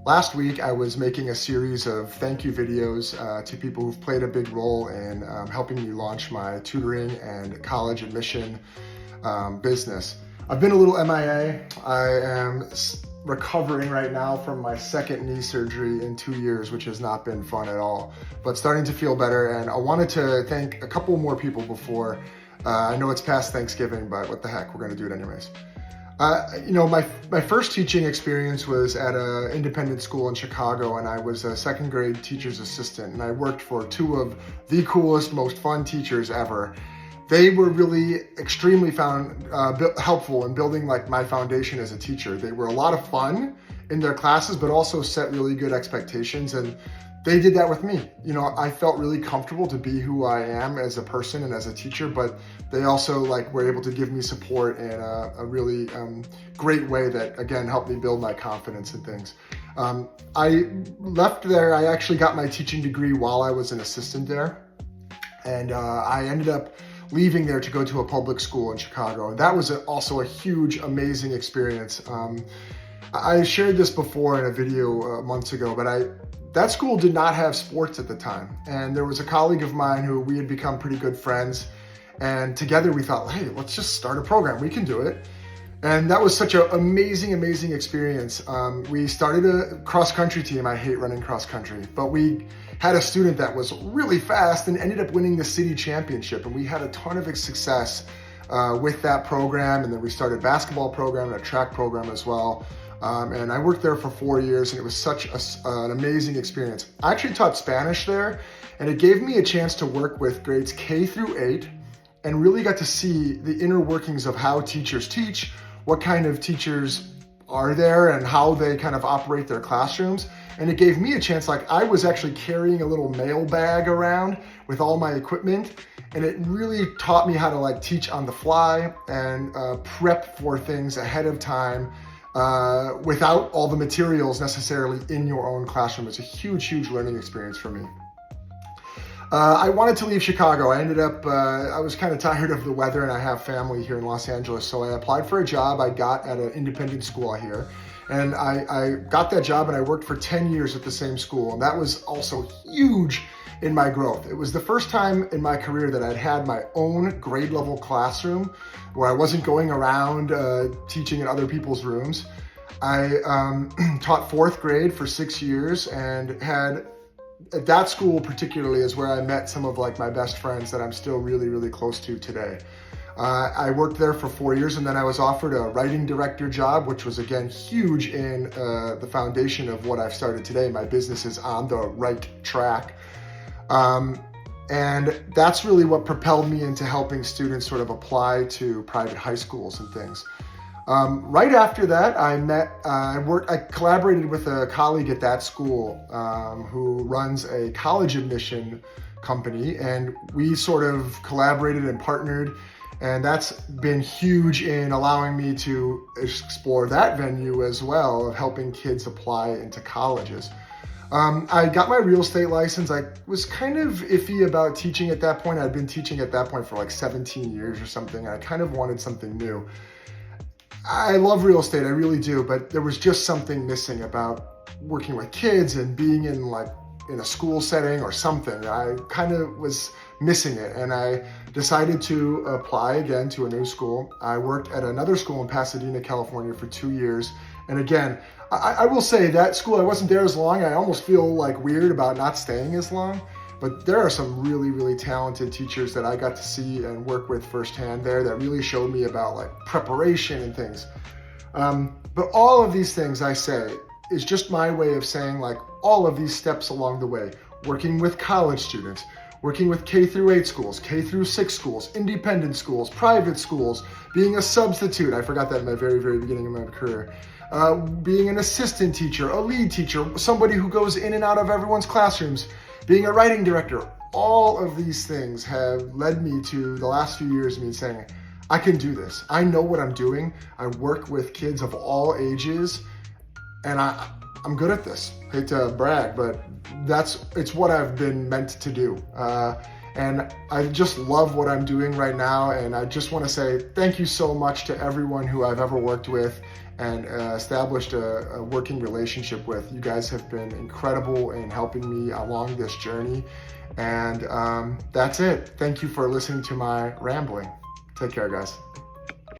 Last week, I was making a series of thank you videos to people who've played a big role in helping me launch my tutoring and college admission business. I've been a little MIA. I am recovering right now from my second knee surgery in 2 years, which has not been fun at all, but starting to feel better. And I wanted to thank a couple more people before. I know it's past Thanksgiving, but what the heck, we're gonna do it anyways. My first teaching experience was at an independent school in Chicago, and I was a second grade teacher's assistant, and I worked for two of the coolest, most fun teachers ever. They were really extremely helpful in building my foundation as a teacher. They were a lot of fun in their classes, but also set really good expectations, and they did that with me. I felt really comfortable to be who I am as a person and as a teacher, but they also were able to give me support in a really great way that, again, helped me build my confidence and things. I left there. I actually got my teaching degree while I was an assistant there, and I ended up leaving there to go to a public school in Chicago. That was also a huge, amazing experience. I shared this before in a video months ago, but that school did not have sports at the time. And there was a colleague of mine who we had become pretty good friends. And together we thought, hey, let's just start a program. We can do it. And that was such an amazing, amazing experience. We started a cross-country team. I hate running cross-country, but we had a student that was really fast and ended up winning the city championship. And we had a ton of success with that program. And then we started a basketball program and a track program as well. And I worked there for 4 years, and it was such an amazing experience. I actually taught Spanish there, and it gave me a chance to work with grades K through 8 and really got to see the inner workings of how teachers teach, what kind of teachers are there, and how they kind of operate their classrooms. And it gave me a chance, I was actually carrying a little mail bag around with all my equipment, and it really taught me how to teach on the fly and prep for things ahead of time. Without all the materials necessarily in your own classroom. It's a huge, huge learning experience for me. I wanted to leave Chicago. I ended up, I was kind of tired of the weather, and I have family here in Los Angeles, so I applied for a job I got at an independent school here. And I got that job, and I worked for 10 years at the same school, and that was also huge in my growth. It was the first time in my career that I'd had my own grade level classroom where I wasn't going around teaching in other people's rooms. I taught 4th grade for 6 years, and had at that school particularly is where I met some of my best friends that I'm still really, really close to today. I worked there for 4 years, and then I was offered a writing director job, which was again huge in the foundation of what I've started today. My business is on the right track. And that's really what propelled me into helping students sort of apply to private high schools and things. Right after that, I collaborated with a colleague at that school who runs a college admission company, and we sort of collaborated and partnered, and that's been huge in allowing me to explore that venue as well of helping kids apply into colleges. I got my real estate license. I was kind of iffy about teaching at that point. I'd been teaching at that point for 17 years or something. I kind of wanted something new. I love real estate, I really do, but there was just something missing about working with kids and being in a school setting or something. I kind of was missing it, and I decided to apply again to a new school. I worked at another school in Pasadena, California for 2 years. And again, I will say that school, I wasn't there as long. I almost feel weird about not staying as long, but there are some really, really talented teachers that I got to see and work with firsthand there that really showed me about preparation and things. But all of these things I say is just my way of saying all of these steps along the way, working with college students, working with K through 8 schools, K through 6 schools, independent schools, private schools, being a substitute. I forgot that in my very, very beginning of my career. Being an assistant teacher, a lead teacher, somebody who goes in and out of everyone's classrooms, being a writing director. All of these things have led me to the last few years of me saying, I can do this. I know what I'm doing. I work with kids of all ages, and I'm good at this. Hate to brag, but it's what I've been meant to do. And I just love what I'm doing right now. And I just want to say thank you so much to everyone who I've ever worked with and established a working relationship with. You guys have been incredible in helping me along this journey. And that's it. Thank you for listening to my rambling. Take care, guys.